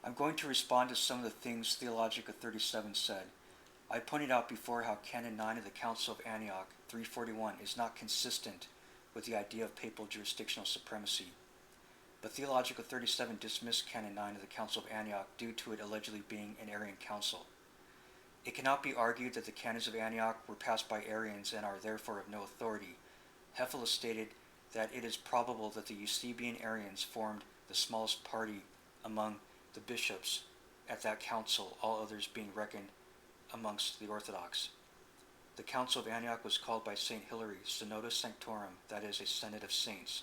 I'm going to respond to some of the things Theologica 37 said. I pointed out before how Canon 9 of the Council of Antioch 341 is not consistent with the idea of papal jurisdictional supremacy. But Theologica 37 dismissed Canon 9 of the Council of Antioch due to it allegedly being an Arian council. It cannot be argued that the canons of Antioch were passed by Arians and are therefore of no authority. Hefele stated that it is probable that the Eusebian Arians formed the smallest party among the bishops at that council, all others being reckoned amongst the Orthodox. The Council of Antioch was called by St. Hilary Synoda Sanctorum, that is, a Synod of Saints.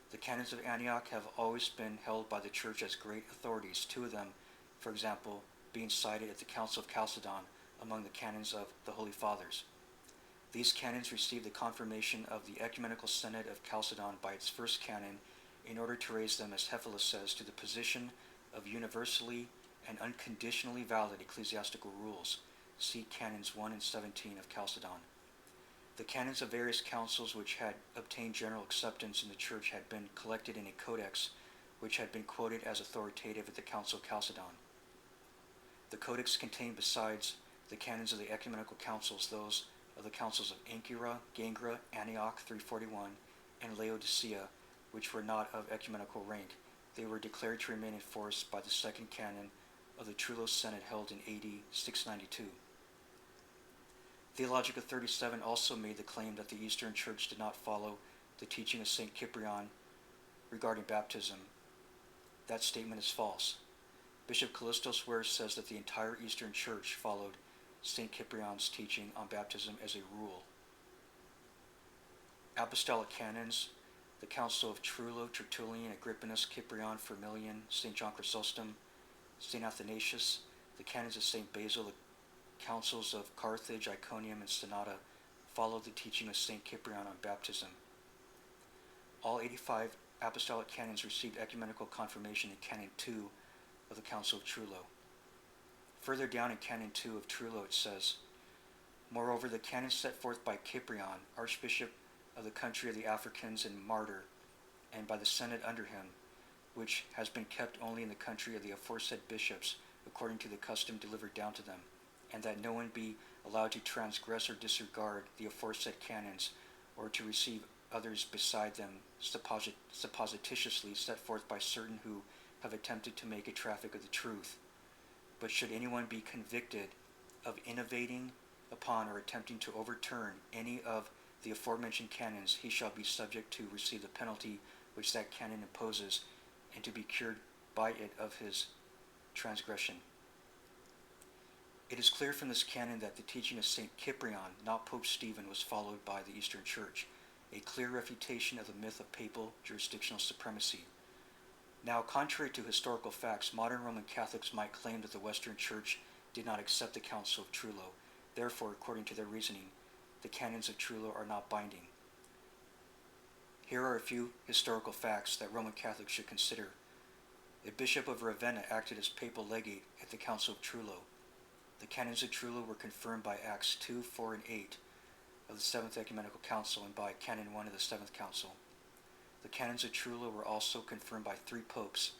The canons of Antioch have always been held by the Church as great authorities, two of them, for example, being cited at the Council of Chalcedon among the canons of the Holy Fathers. These canons received the confirmation of the Ecumenical Synod of Chalcedon by its first canon in order to raise them, as Hefele says, to the position of universally and unconditionally valid ecclesiastical rules. See Canons 1 and 17 of Chalcedon. The canons of various councils which had obtained general acceptance in the Church had been collected in a codex which had been quoted as authoritative at the Council of Chalcedon. The codex contained, besides the canons of the ecumenical councils, those of the councils of Ancyra, Gangra, Antioch 341, and Laodicea, which were not of ecumenical rank. They were declared to remain in force by the second canon of the Trullo Synod held in AD 692. Theologica 37 also made the claim that the Eastern Church did not follow the teaching of St. Cyprian regarding baptism. That statement is false. Bishop Callistos Ware says that the entire Eastern Church followed St. Cyprian's teaching on baptism as a rule. Apostolic canons, the Council of Trullo, Tertullian, Agrippinus, Cyprian, Firmilian, St. John Chrysostom, St. Athanasius, the canons of St. Basil, the councils of Carthage, Iconium, and Synod followed the teaching of St. Cyprian on baptism. All 85 apostolic canons received ecumenical confirmation in Canon 2 of the Council of Trullo. Further down in Canon 2 of Trullo it says, "Moreover, the canons set forth by Cyprian, Archbishop of the country of the Africans and martyr, and by the Synod under him, which has been kept only in the country of the aforesaid bishops, according to the custom delivered down to them, and that no one be allowed to transgress or disregard the aforesaid canons, or to receive others beside them supposititiously set forth by certain who have attempted to make a traffic of the truth. But should anyone be convicted of innovating upon or attempting to overturn any of the aforementioned canons, he shall be subject to receive the penalty which that canon imposes, and to be cured by it of his transgression." It is clear from this canon that the teaching of St. Cyprian, not Pope Stephen, was followed by the Eastern Church, a clear refutation of the myth of papal jurisdictional supremacy. Now, contrary to historical facts, modern Roman Catholics might claim that the Western Church did not accept the Council of Trullo. Therefore, according to their reasoning, the canons of Trullo are not binding. Here are a few historical facts that Roman Catholics should consider. A bishop of Ravenna acted as papal legate at the Council of Trullo. The canons of Trullo were confirmed by Acts 2, 4, and 8 of the Seventh Ecumenical Council and by Canon 1 of the Seventh Council. The canons of Trullo were also confirmed by three popes,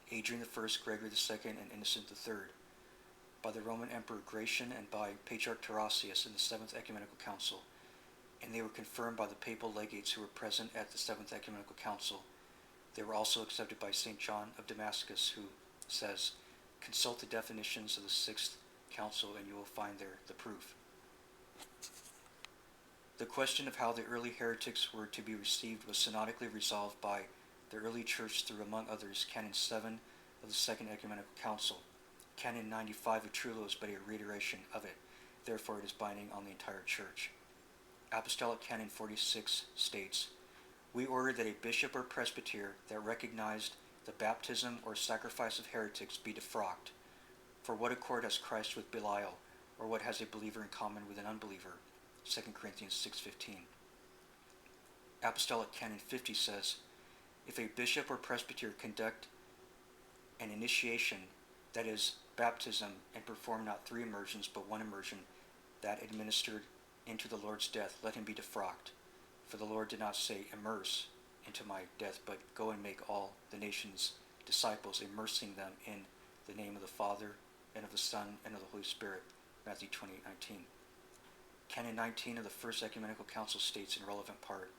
Adrian I, Gregory II, and Innocent III, by the Roman Emperor Gratian and by Patriarch Taurasius in the Seventh Ecumenical Council, and they were confirmed by the papal legates who were present at the Seventh Ecumenical Council. They were also accepted by St. John of Damascus, who says, "Consult the definitions of the Sixth Council and you will find there the proof." The question of how the early heretics were to be received was synodically resolved by the early Church through, among others, Canon 7 of the Second Ecumenical Council. Canon 95 of Trullo is but a reiteration of it, therefore it is binding on the entire Church. Apostolic Canon 46 states, "We order that a bishop or presbyter that recognized the baptism or sacrifice of heretics be defrocked. For what accord has Christ with Belial, or what has a believer in common with an unbeliever?" 2 Corinthians 6:15. Apostolic Canon 50 says, "If a bishop or presbyter conduct an initiation, that is, baptism, and perform not 3 immersions but 1 immersion, that administered into the Lord's death, let him be defrocked. For the Lord did not say, immerse into my death, but go and make all the nations disciples, immersing them in the name of the Father, and of the Son, and of the Holy Spirit. Matthew 28:19. Canon 19 of the First Ecumenical Council states in relevant part,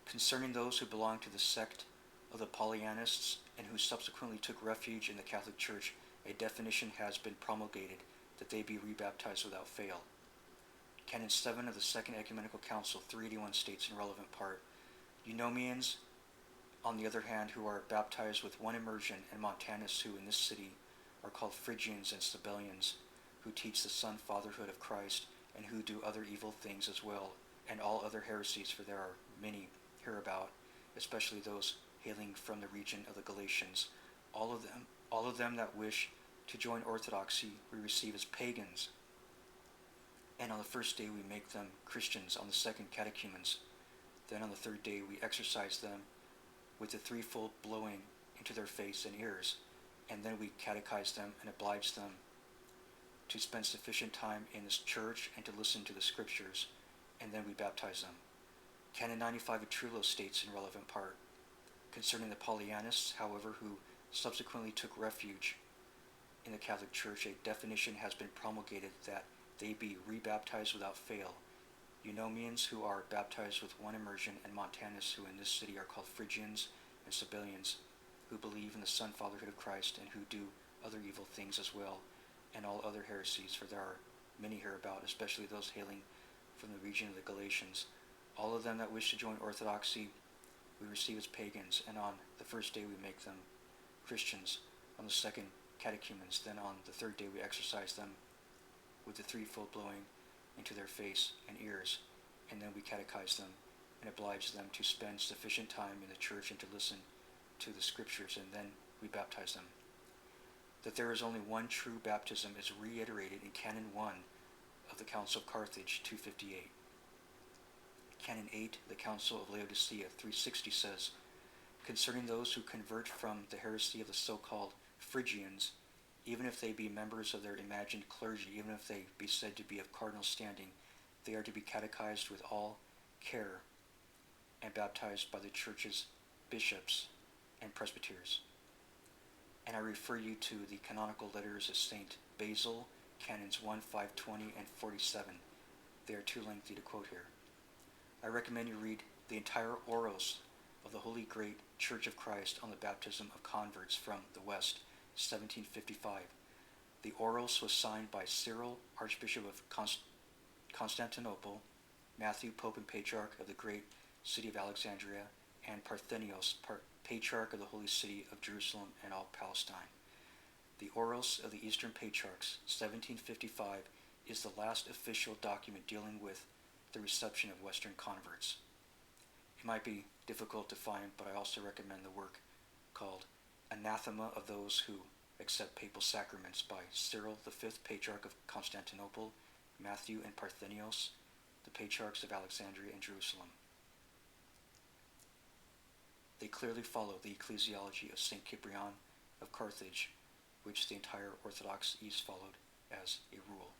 concerning those who belong to the sect of the Polyanists and who subsequently took refuge in the Catholic Church, a definition has been promulgated that they be rebaptized without fail. Canon 7 of the Second Ecumenical Council 381 states in relevant part, Eunomians, on the other hand, who are baptized with one immersion, and Montanists, who in this city are called Phrygians and Sabellians, who teach the Son fatherhood of Christ, and who do other evil things as well, and all other heresies, for there are many hereabout, especially those hailing from the region of the Galatians. All of them that wish to join orthodoxy we receive as pagans, and on the first day we make them Christians, on the second catechumens. Then on the third day we exorcise them with the threefold blowing into their face and ears, and then we catechize them and oblige them to spend sufficient time in this church and to listen to the scriptures, and then we baptize them. Canon 95 of Trullo states in relevant part, concerning the Polyanists, however, who subsequently took refuge in the Catholic Church, a definition has been promulgated that they be rebaptized without fail. Eunomians, who are baptized with one immersion, and Montanists, who in this city are called Phrygians and Sabellians, who believe in the Son fatherhood of Christ, and who do other evil things as well, and all other heresies, for there are many hereabout, especially those hailing from the region of the Galatians. All of them that wish to join orthodoxy we receive as pagans, and on the first day we make them Christians, on the second catechumens. Then on the third day we exorcise them with the threefold blowing into their face and ears, and then we catechize them and oblige them to spend sufficient time in the church and to listen to the scriptures, and then we baptize them. That there is only one true baptism is reiterated in Canon 1 of the Council of Carthage 258. Canon 8 of the Council of Laodicea 360 says, concerning those who convert from the heresy of the so-called Phrygians, even if they be members of their imagined clergy, even if they be said to be of cardinal standing, they are to be catechized with all care and baptized by the church's bishops and presbyters. And I refer you to the canonical letters of St. Basil, Canons 1, 520, and 47. They are too lengthy to quote here. I recommend you read the entire Oros of the Holy Great Church of Christ on the baptism of converts from the West, 1755. The Oros was signed by Cyril, Archbishop of Constantinople, Matthew, Pope and Patriarch of the great city of Alexandria, and Parthenios, Patriarch of the Holy City of Jerusalem and all Palestine. The Oros of the Eastern Patriarchs, 1755, is the last official document dealing with the reception of Western converts. It might be difficult to find, but I also recommend the work called Anathema of Those Who Accept Papal Sacraments by Cyril V, Patriarch of Constantinople, Matthew and Parthenios, the Patriarchs of Alexandria and Jerusalem. They clearly follow the ecclesiology of St. Cyprian of Carthage, which the entire Orthodox East followed as a rule.